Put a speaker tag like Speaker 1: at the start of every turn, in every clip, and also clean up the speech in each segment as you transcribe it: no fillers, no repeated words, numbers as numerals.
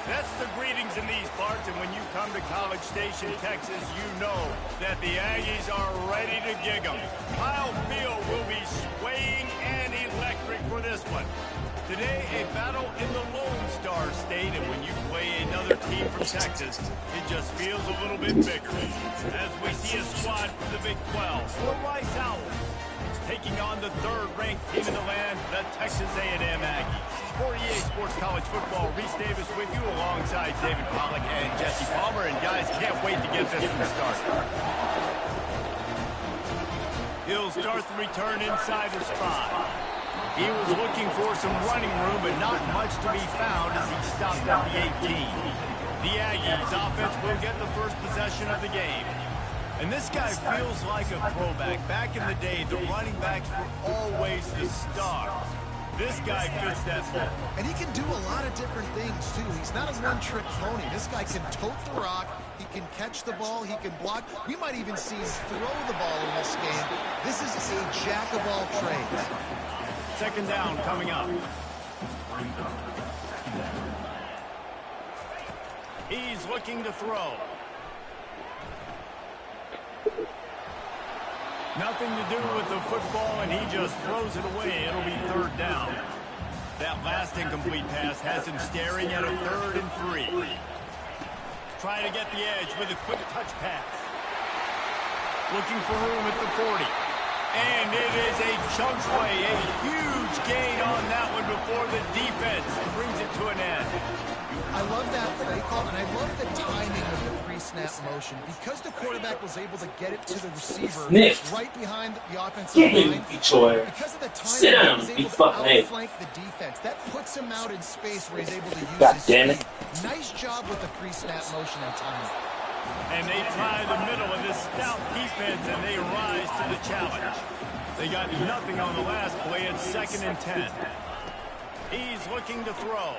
Speaker 1: That's the greetings in these parts, and when you come to College Station, Texas, you know that the Aggies are ready to gig 'em. Kyle Field will be swaying and electric for this one. Today, a battle in the Lone Star State, and when you play another team from Texas, it just feels a little bit bigger. As we see a squad from the Big 12, the Rice Owls, taking on the third-ranked team in the land, the Texas A&M Aggies. For EA Sports College Football, Reese Davis with you alongside David Pollack and Jesse Palmer. And guys, can't wait to get this one started. He'll start the return inside his 5. He was looking for some running room, but not much to be found as he stopped at the 18. The Aggies offense will get the first possession of the game. And this guy feels like a throwback. Back in the day, the running backs were always the star. This guy fits that mold.
Speaker 2: And he can do a lot of different things, too. He's not a one-trick pony. This guy can tote the rock. He can catch the ball. He can block. We might even see him throw the ball in this game. This is a jack of all trades.
Speaker 1: Second down coming up. He's looking to throw. Nothing to do with the football, and he just throws it away. It'll be third down. That last incomplete pass has him staring at a 3rd and 3. Try to get the edge with a quick touch pass. Looking for room at the 40. And it is a chunk play, a huge gain on that one before the defense brings it to an end.
Speaker 2: I love that play call, and I love the timing of the pre-snap motion. Because the quarterback was able to get it to the receiver right behind the offensive line, because of the timing, he was able to outflank the defense. That puts him out in space where he's able to use his speed. Nice job with the pre-snap motion and timing.
Speaker 1: And they try the middle of this stout defense, and they rise to the challenge. They got nothing on the last play. It's 2nd and 10. He's looking to throw.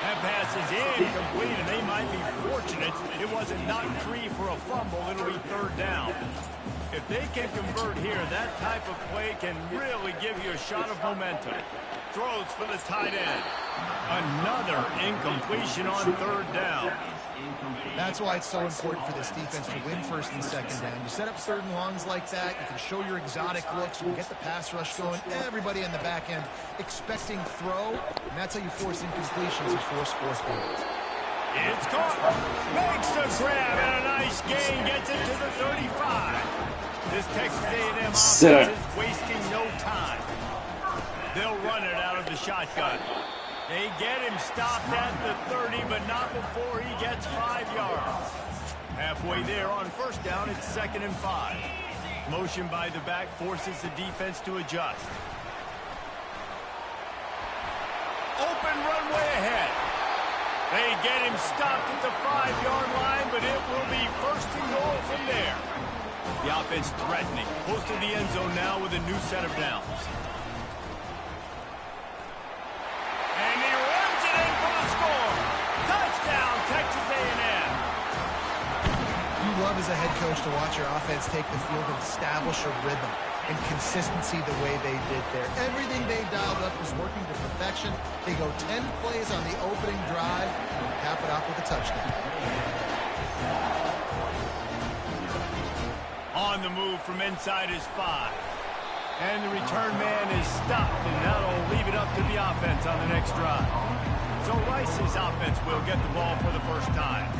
Speaker 1: That pass is incomplete, and they might be fortunate it wasn't knocked free for a fumble. It'll be 3rd down. If they can convert here, that type of play can really give you a shot of momentum. Throws for the tight end. Another incompletion on 3rd down.
Speaker 2: That's why it's so important for this defense to win 1st and 2nd down. You set up 3rd and longs like that, you can show your exotic looks, you can get the pass rush going, everybody in the back end expecting throw, and that's how you force incompletions and force 4th downs.
Speaker 1: It's caught. Makes the grab, and a nice gain gets it to the 35. This Texas A&M offense is wasting no time. They'll run it out of the shotgun. They get him stopped at the 30, but not before he gets 5 yards. Halfway there on 1st down, it's 2nd and 5. Motion by the back forces the defense to adjust. Open runway ahead. They get him stopped at the 5-yard line, but it will be 1st and goal from there. The offense threatening, close to the end zone now with a new set of downs. And he runs it in for the score. Touchdown, Texas A&M.
Speaker 2: You love as a head coach to watch your offense take the field and establish a rhythm and consistency the way they did there. Everything they dialed up was working to perfection. They go 10 plays on the opening drive and cap it off with a touchdown.
Speaker 1: On the move from inside his 5. And the return man is stopped, and that'll leave it up to the offense on the next drive. So Rice's offense will get the ball for the first time.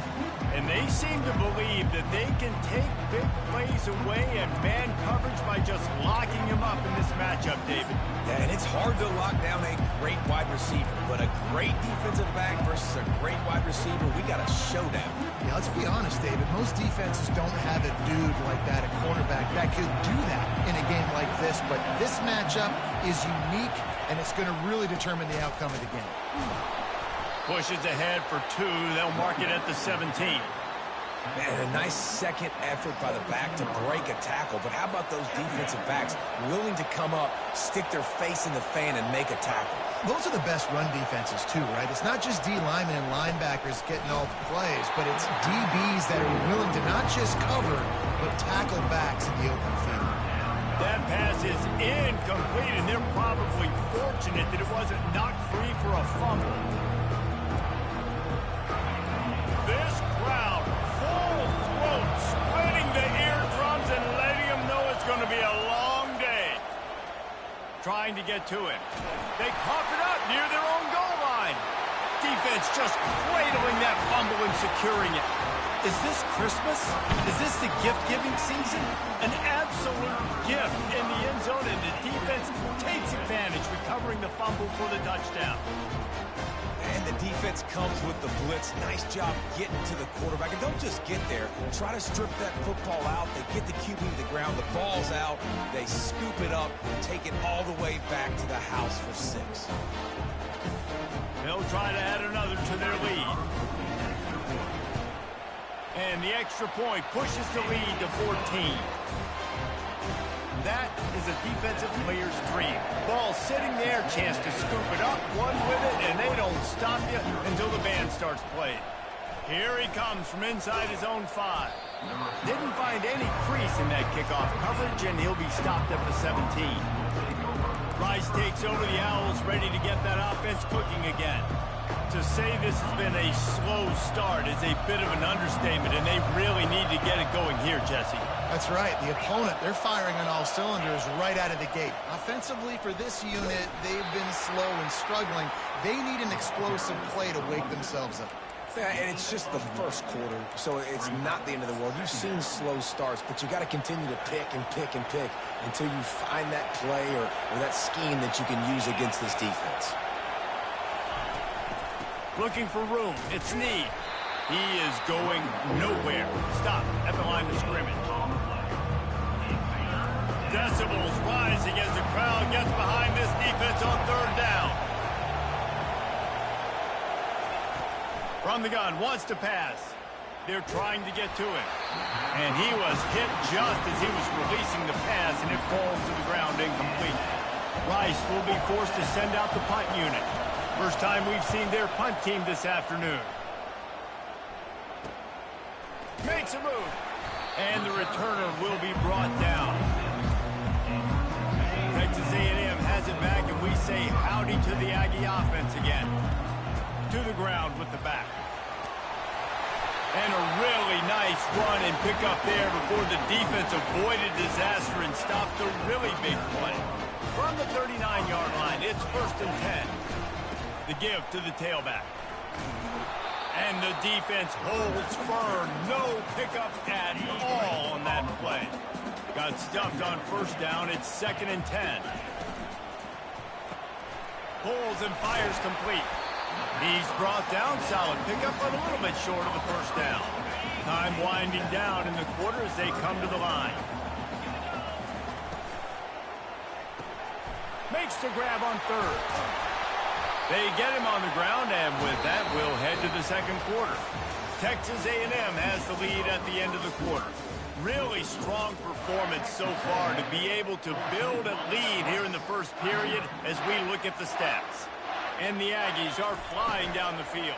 Speaker 1: And they seem to believe that they can take big plays away and man coverage by just locking him up in this matchup, David.
Speaker 3: Yeah, and it's hard to lock down a great wide receiver, but a great defensive back versus a great wide receiver, we got a showdown.
Speaker 2: Yeah, let's be honest, David. Most defenses don't have a dude like that, a cornerback, that could do that in a game like this, but this matchup is unique, and it's going to really determine the outcome of the game.
Speaker 1: Pushes ahead for 2. They'll mark it at the 17.
Speaker 3: Man, a nice second effort by the back to break a tackle, but how about those defensive backs willing to come up, stick their face in the fan, and make a tackle?
Speaker 2: Those are the best run defenses, too, right? It's not just D linemen and linebackers getting all the plays, but it's DBs that are willing to not just cover, but tackle backs in the open field.
Speaker 1: That pass is incomplete, and they're probably fortunate that it wasn't knocked free for a fumble. going to be a long day. Trying to get to it. They cough it up near their own goal line. Defense just cradling that fumble and securing it. Is this Christmas? Is this the gift-giving season? An absolute gift in the end zone, and the defense takes advantage, recovering the fumble for the touchdown.
Speaker 3: And the defense comes with the blitz. Nice job getting to the quarterback. And don't just get there. Try to strip that football out. They get the QB to the ground. The ball's out. They scoop it up, take it all the way back to the house for 6.
Speaker 1: They'll try to add another to their lead. And the extra point pushes the lead to 14. That is a defensive player's dream. Ball sitting there, chance to scoop it up, one with it, and they don't stop you until the band starts playing. Here he comes from inside his own 5. Didn't find any crease in that kickoff coverage, and he'll be stopped at the 17. Rice takes over the Owls, ready to get that offense cooking again. To say this has been a slow start is a bit of an understatement, and they really need to get it going here, Jesse.
Speaker 2: That's right. The opponent, they're firing on all cylinders right out of the gate. Offensively, for this unit, they've been slow and struggling. They need an explosive play to wake themselves up.
Speaker 3: Yeah, and it's just the first quarter, so it's not the end of the world. You've seen slow starts, but you got to continue to pick and pick and pick until you find that play or that scheme that you can use against this defense.
Speaker 1: Looking for room. It's Snead. He is going nowhere. Stop at the line of scrimmage. Decibels rising as the crowd gets behind this defense on 3rd down. From the gun, wants to pass. They're trying to get to it. And he was hit just as he was releasing the pass, and it falls to the ground incomplete. Rice will be forced to send out the punt unit. First time we've seen their punt team this afternoon. Makes a move. And the returner will be brought down. Texas A&M has it back, and we say howdy to the Aggie offense again. To the ground with the back. And a really nice run and pick up there before the defense avoided disaster and stopped the really big play. From the 39-yard line, it's 1st and 10. The give to the tailback. And the defense holds firm. No pickup at all on that play. Got stuffed on 1st down. It's 2nd and 10. Pulls and fires complete. He's brought down. Solid pickup, but a little bit short of the 1st down. Time winding down in the quarter as they come to the line. Makes the grab on 3rd. They get him on the ground, and with that, we'll head to the 2nd quarter. Texas A&M has the lead at the end of the quarter. Really strong performance so far to be able to build a lead here in the 1st period as we look at the stats. And the Aggies are flying down the field.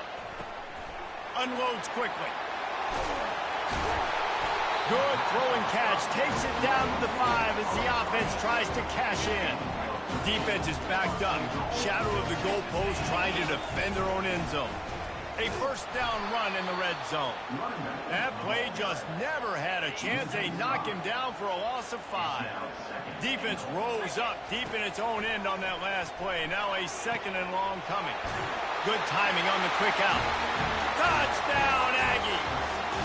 Speaker 1: Unloads quickly. Good throwing catch. Takes it down to the 5 as the offense tries to cash in. Defense is backed up. Shadow of the goalpost trying to defend their own end zone. A 1st down run in the red zone. That play just never had a chance. They knock him down for a loss of 5. Defense rolls up deep in its own end on that last play. Now a 2nd and long coming. Good timing on the quick out. Touchdown, Aggie.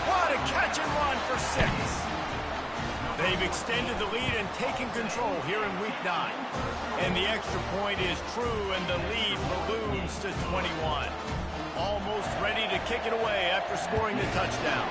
Speaker 1: What a catch and run for 6. They've extended the lead and taken control here in Week 9. And the extra point is true, and the lead balloons to 21. Almost ready to kick it away after scoring the touchdown.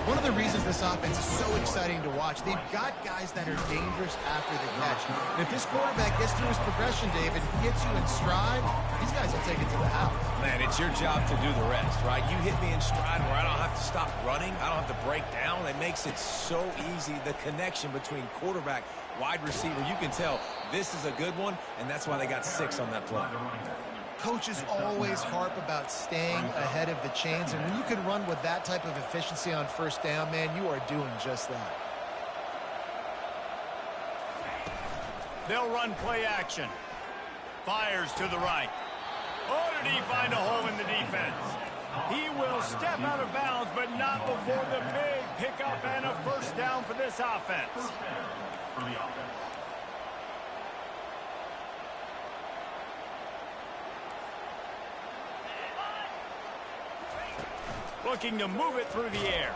Speaker 2: One of the reasons this offense is so exciting to watch, they've got guys that are dangerous after the catch. And if this quarterback gets through his progression, David, gets you in stride, these guys will take it to the house.
Speaker 3: Man, it's your job to do the rest, right? You hit me in stride where I don't have to stop running. I don't have to break down. It makes it so easy, the connection between quarterback, wide receiver. You can tell this is a good one, and that's why they got 6 on that play.
Speaker 2: Coaches always harp about staying ahead of the chains, and when you can run with that type of efficiency on 1st down, man, you are doing just that.
Speaker 1: They'll run play action. Fires to the right. Oh, did he find a hole in the defense? He will step out of bounds, but not before the big pickup and a first down for this offense. Looking to move it through the air.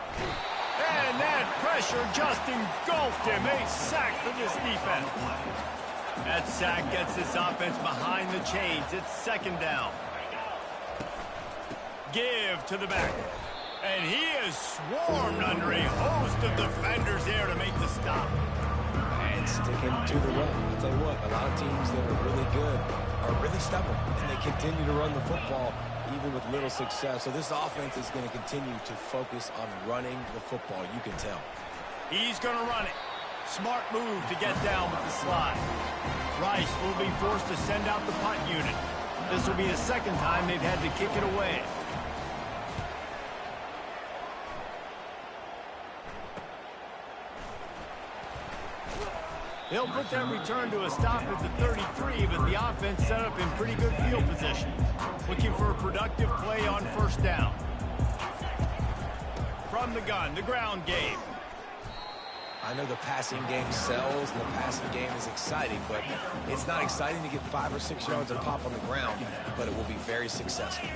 Speaker 1: And that pressure just engulfed him. A sack for this defense. That sack gets this offense behind the chains. It's second down. Give to the back. And he is swarmed under a host of defenders there to make the stop.
Speaker 3: And sticking to the run. I'll tell you what, a lot of teams that are really good are really stubborn. And they continue to run the football even with little success. So this offense is going to continue to focus on running the football. You can tell.
Speaker 1: He's going to run it. Smart move to get down with the slide. Rice will be forced to send out the punt unit. This will be the second time they've had to kick it away. They'll put that return to a stop at the 33, but the offense set up in pretty good field position. Looking for a productive play on first down. From the gun, the ground game.
Speaker 3: I know the passing game sells and the passing game is exciting, but it's not exciting to get 5 or 6 yards of pop on the ground, but it will be very successful.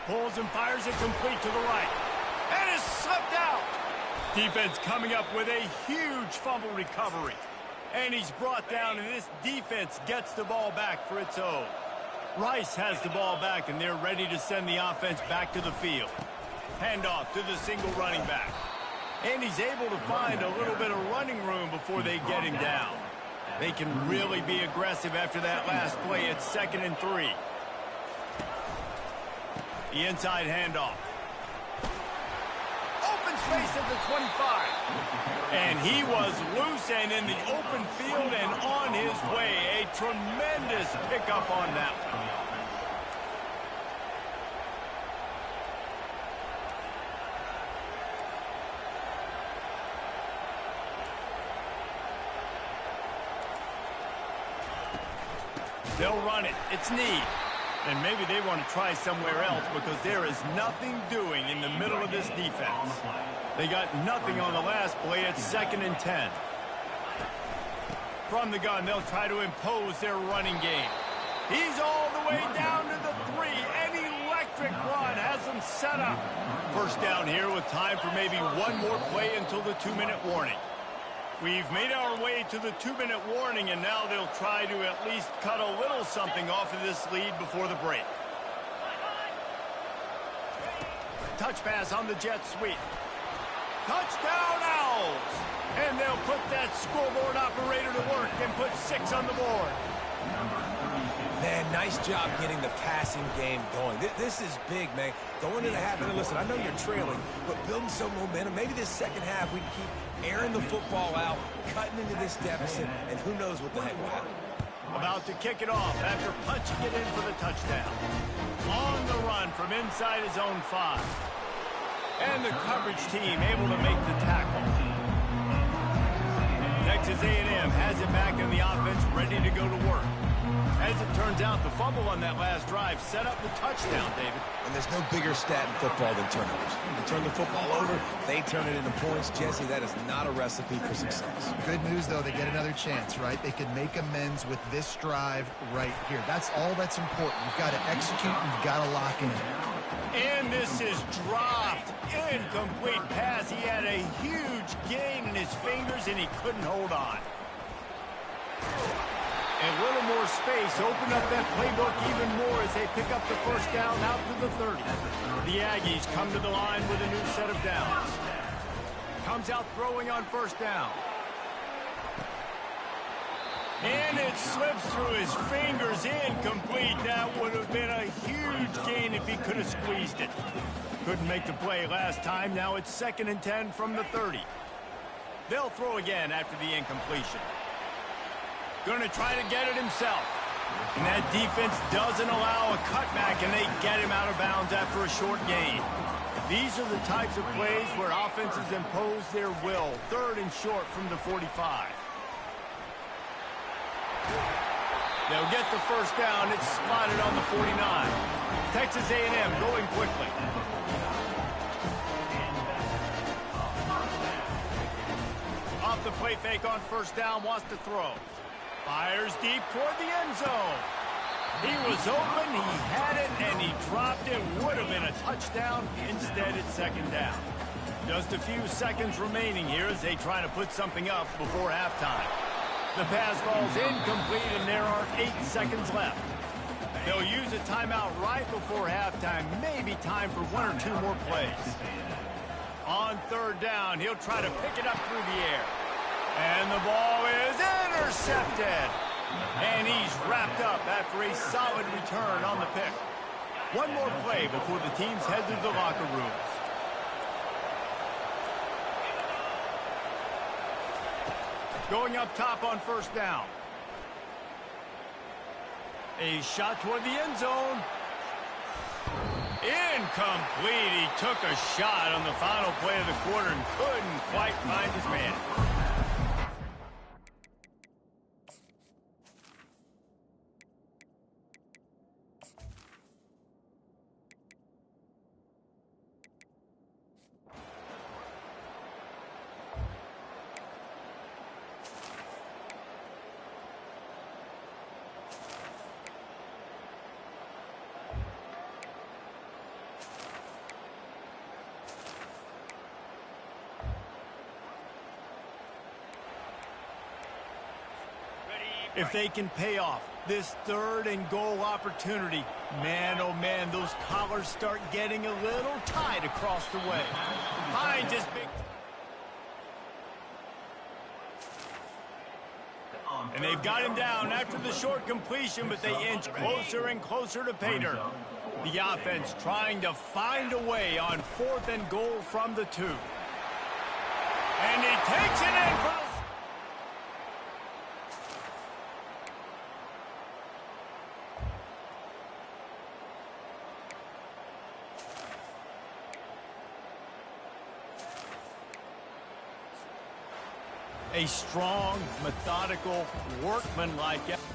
Speaker 1: Pulls and fires it complete to the right. And is slipped out. Defense coming up with a huge fumble recovery. And he's brought down, and this defense gets the ball back for its own. Rice has the ball back, and they're ready to send the offense back to the field. Handoff to the single running back. And he's able to find a little bit of running room before they get him down. They can really be aggressive after that last play. It's 2nd and 3. The inside handoff. Open space at the 25. And he was loose and in the open field and on his way. A tremendous pickup on that one. They'll run it. It's need. And maybe they want to try somewhere else because there is nothing doing in the middle of this defense. They got nothing on the last play. It's 2nd and 10. From the gun, they'll try to impose their running game. He's all the way down to the 3. An electric run has them set up. First down here with time for maybe one more play until the 2-minute warning. We've made our way to the 2-minute warning, and now they'll try to at least cut a little something off of this lead before the break. Touch pass on the jet sweep. Touchdown Owls! And they'll put that scoreboard operator to work and put 6 on the board.
Speaker 3: Man, nice job getting the passing game going. This is big, man. Going into the half, and listen, I know you're trailing, but building some momentum. Maybe this second half we can keep airing the football out, cutting into this deficit, and who knows what the heck will happen.
Speaker 1: About to kick it off after punching it in for the touchdown. On the run from inside his own 5. And the coverage team able to make the tackle. Texas A&M has it back in the offense, ready to go to work. As it turns out, the fumble on that last drive set up the touchdown, David.
Speaker 3: And there's no bigger stat in football than turnovers. You turn the football over, they turn it into points. Jesse, that is not a recipe for success.
Speaker 2: Good news, though, they get another chance, right? They can make amends with this drive right here. That's all that's important. You've got to execute, you've got to lock in.
Speaker 1: And this is dropped. Incomplete pass. He had a huge gain in his fingers, and he couldn't hold on. A little more space, open up that playbook even more as they pick up the first down out to the 30. The Aggies come to the line with a new set of downs. Comes out throwing on first down. And it slips through his fingers, incomplete. That would have been a huge gain if he could have squeezed it. Couldn't make the play last time. Now it's 2nd and 10 from the 30. They'll throw again after the incompletion. Going to try to get it himself. And that defense doesn't allow a cutback, and they get him out of bounds after a short gain. These are the types of plays where offenses impose their will. 3rd and short from the 45. They'll get the first down. It's spotted on the 49. Texas A&M going quickly. Off the play fake on first down, wants to throw. Fires deep toward the end zone. He was open, he had it, and he dropped it. Would have been a touchdown. Instead, it's second down. Just a few seconds remaining here as they try to put something up before halftime. The pass falls incomplete, and there are 8 seconds left. They'll use a timeout right before halftime. Maybe time for 1 or 2 more plays. On third down, he'll try to pick it up through the air. And the ball is intercepted. And he's wrapped up after a solid return on the pick. One more play before the teams head to the locker rooms. Going up top on first down. A shot toward the end zone. Incomplete. He took a shot on the final play of the quarter and couldn't quite find his man. If they can pay off this 3rd and goal opportunity, man, oh man, those collars start getting a little tight across the way. Hines just big. And they've got him down after the short completion, but they inch closer and closer to pay dirt. The offense trying to find a way on 4th and goal from the 2. And he takes it in for a strong, methodical, workmanlike effort.